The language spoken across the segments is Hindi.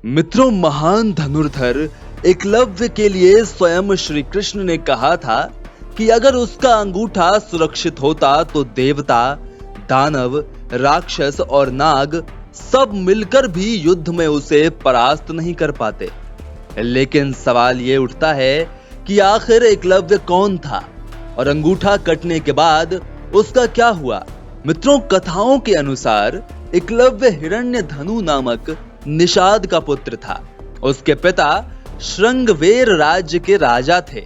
मित्रों, महान धनुर्धर एकलव्य के लिए स्वयं श्री कृष्ण ने कहा था कि अगर उसका अंगूठा सुरक्षित होता तो देवता, दानव, राक्षस और नाग सब मिलकर भी युद्ध में उसे परास्त नहीं कर पाते। लेकिन सवाल ये उठता है कि आखिर एकलव्य कौन था और अंगूठा कटने के बाद उसका क्या हुआ। मित्रों, कथाओं के अनुसार एकलव्य हिरण्यधनु नामक निषाद का पुत्र था। उसके पिता श्रृंगवेर राज्य के राजा थे।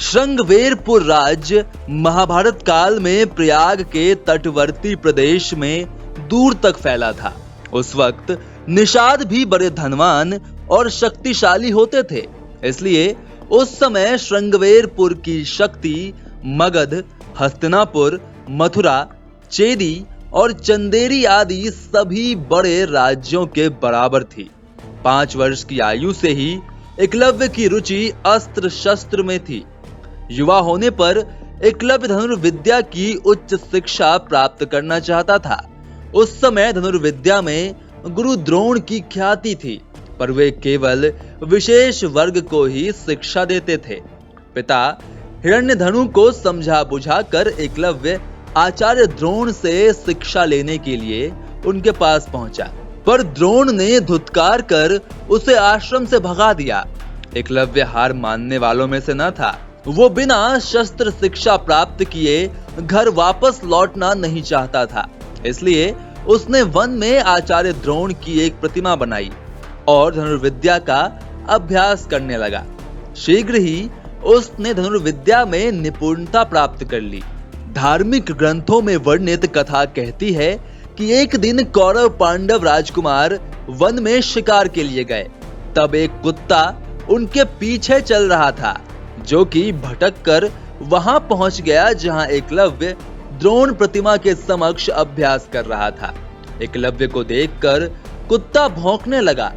श्रृंगवेरपुर राज्य महाभारत काल में प्रयाग के तटवर्ती प्रदेश में दूर तक फैला था। उस वक्त निषाद भी बड़े धनवान और शक्तिशाली होते थे, इसलिए उस समय श्रृंगवेरपुर की शक्ति मगध, हस्तिनापुर, मथुरा, चेदी और चंदेरी आदि सभी बड़े राज्यों के बराबर थी। 5 वर्ष की आयु से ही एकलव्य की रुचि अस्त्र शस्त्र में थी। युवा होने पर एकलव्य धनुर्विद्या की उच्च शिक्षा प्राप्त करना चाहता था। उस समय धनुर्विद्या में गुरु द्रोण की ख्याति थी, पर वे केवल विशेष वर्ग को ही शिक्षा देते थे। पिता हिरण्यधनु को समझा बुझाकर एकलव्य आचार्य द्रोण से शिक्षा लेने के लिए उनके पास पहुंचा, पर द्रोण ने धुतकार कर उसे आश्रम से भगा दिया। एकलव्य हार मानने वालों में से न था। वो बिना शस्त्र शिक्षा प्राप्त किए घर वापस लौटना नहीं चाहता था, इसलिए उसने वन में आचार्य द्रोण की एक प्रतिमा बनाई और धनुर्विद्या का अभ्यास करने लगा। शीघ्र ही उसने धनुर्विद्या में निपुणता प्राप्त कर ली। धार्मिक ग्रंथों में वर्णित कथा कहती है कि एक दिन कौरव पांडव राजकुमार वन में शिकार के लिए गए। तब एक कुत्ता उनके पीछे चल रहा था, जो कि भटक कर वहां पहुंच गया जहां एकलव्य द्रोण प्रतिमा के समक्ष अभ्यास कर रहा था। एकलव्य को देखकर कुत्ता भौंकने लगा,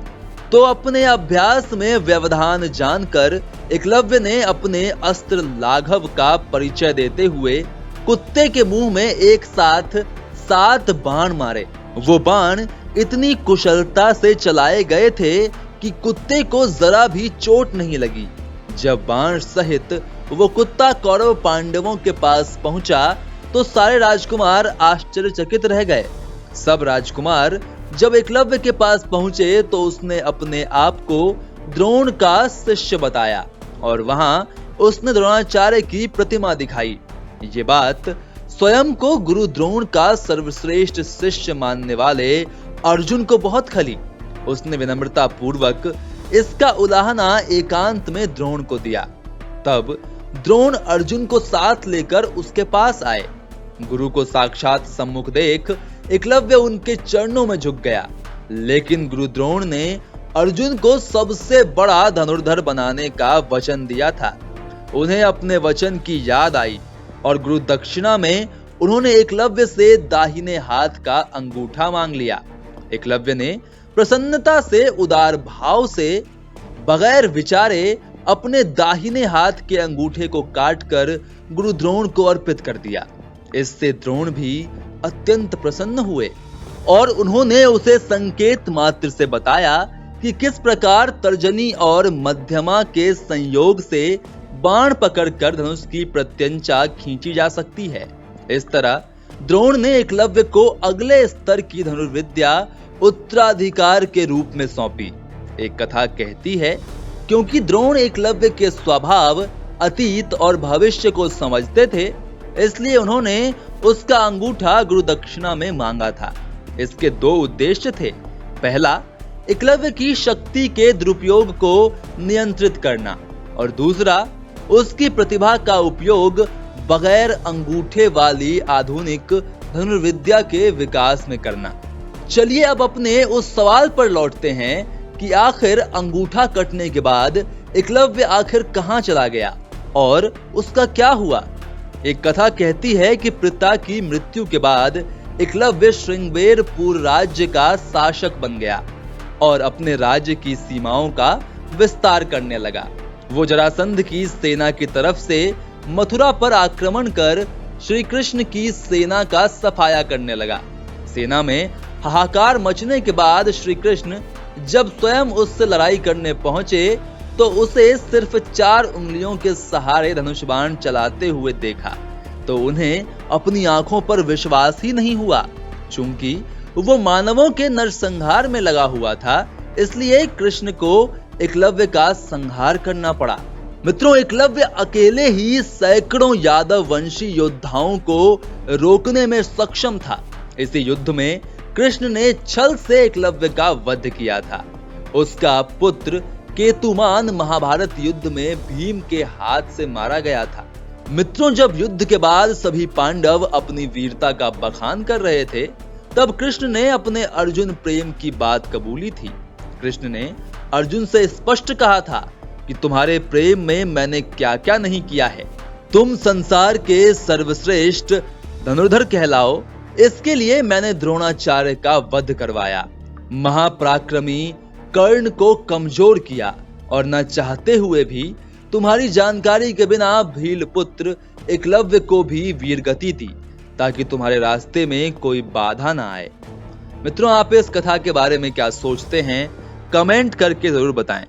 तो अपने अभ्यास में व्यवधान जानकर एकलव्य ने अपने अस्त्र लाघव का परिचय देते हुए कुत्ते के मुंह में एक साथ 7 बाण मारे। वो बाण इतनी कुशलता से चलाए गए थे कि कुत्ते को जरा भी चोट नहीं लगी। जब बाण सहित वो कुत्ता कौरव पांडवों के पास पहुंचा तो सारे राजकुमार आश्चर्यचकित रह गए। सब राजकुमार जब एकलव्य के पास पहुंचे तो उसने अपने आप को द्रोण का शिष्य बताया और वहां उसने द्रोणाचार्य की प्रतिमा दिखाई। ये बात स्वयं को गुरु द्रोण का सर्वश्रेष्ठ शिष्य मानने वाले अर्जुन को बहुत खली। उसने विनम्रता पूर्वक इसका उलाहना एकांत में द्रोण को दिया। तब द्रोण अर्जुन को साथ लेकर उसके पास आए। गुरु को साक्षात सम्मुख देख एकलव्य उनके चरणों में झुक गया, लेकिन गुरु द्रोण ने अर्जुन को सबसे बड़ा धनुर्धर बनाने का वचन दिया था। उन्हें अपने वचन की याद आई और गुरु दक्षिणा में उन्होंने एकलव्य से दाहिने हाथ का अंगूठा मांग लिया। एकलव्य ने प्रसन्नता से उदार भाव से बगैर विचारे अपने दाहिने हाथ के अंगूठे को काटकर गुरु द्रोण को अर्पित कर दिया। इससे द्रोण भी अत्यंत प्रसन्न हुए और उन्होंने उसे संकेत मात्र से बताया कि किस प्रकार तर्जनी और मध्यमा के संयोग से बाण पकड़कर धनुष की प्रत्यंचा खींची जा सकती है। इस तरह द्रोण ने एकलव्य को अगले स्तर की धनुर्विद्या उत्तराधिकार के रूप में सौंपी। एक कथा कहती है क्योंकि द्रोण एकलव्य के स्वभाव, अतीत और भविष्य को समझते थे, इसलिए उन्होंने उसका अंगूठा गुरु दक्षिणा में मांगा था। इसके 2 उद्देश्य थे। पहला, एकलव्य की शक्ति के दुरुपयोग को नियंत्रित करना और दूसरा, उसकी प्रतिभा का उपयोग बगैर अंगूठे वाली आधुनिक धनुर्विद्या के विकास में करना। चलिए अब अपने उस सवाल पर लौटते हैं कि आखिर अंगूठा कटने के बाद एकलव्य आखिर कहां चला गया और उसका क्या हुआ। एक कथा कहती है कि पिता की मृत्यु के बाद एकलव्य श्रृंगवेरपुर राज्य का शासक बन गया और अपने राज्य की सीमाओं का विस्तार करने लगा। वो जरासंध की सेना की तरफ से मथुरा पर आक्रमण कर श्री कृष्ण की सेना का सफाया करने लगा। सेना में हाहाकार मचने के बाद श्री कृष्ण जब स्वयं उससे लड़ाई करने पहुंचे तो उसे सिर्फ 4 उंगलियों के सहारे धनुष बाण चलाते हुए देखा तो उन्हें अपनी आंखों पर विश्वास ही नहीं हुआ। चूंकि वो मानवों के नरसंहार में लगा हुआ था, इसलिए कृष्ण को एकलव्य का संहार करना पड़ा। मित्रों, एकलव्य अकेले ही सैकड़ों यादव वंशी योद्धाओं को रोकने में सक्षम था। इसी युद्ध में कृष्ण ने छल से एकलव्य का वध किया था। उसका पुत्र केतुमान महाभारत युद्ध में भीम के हाथ से मारा गया था। मित्रों, जब युद्ध के बाद सभी पांडव अपनी वीरता का बखान कर रहे थे, तब कृष्ण ने अपने अर्जुन प्रेम की बात कबूली थी। कृष्ण ने अर्जुन से स्पष्ट कहा था कि तुम्हारे प्रेम में मैंने क्या क्या नहीं किया है। तुम संसार के सर्वश्रेष्ठ धनुर्धर कहलाओ, इसके लिए मैंने द्रोणाचार्य का वध करवाया, महापराक्रमी कर्ण को कमजोर किया और न चाहते हुए भी तुम्हारी जानकारी के बिना भील पुत्र एकलव्य को भी वीरगति दी, ताकि तुम्हारे रास्ते में कोई बाधा ना आए। मित्रों, आप इस कथा के बारे में क्या सोचते हैं? कमेंट करके जरूर बताएं।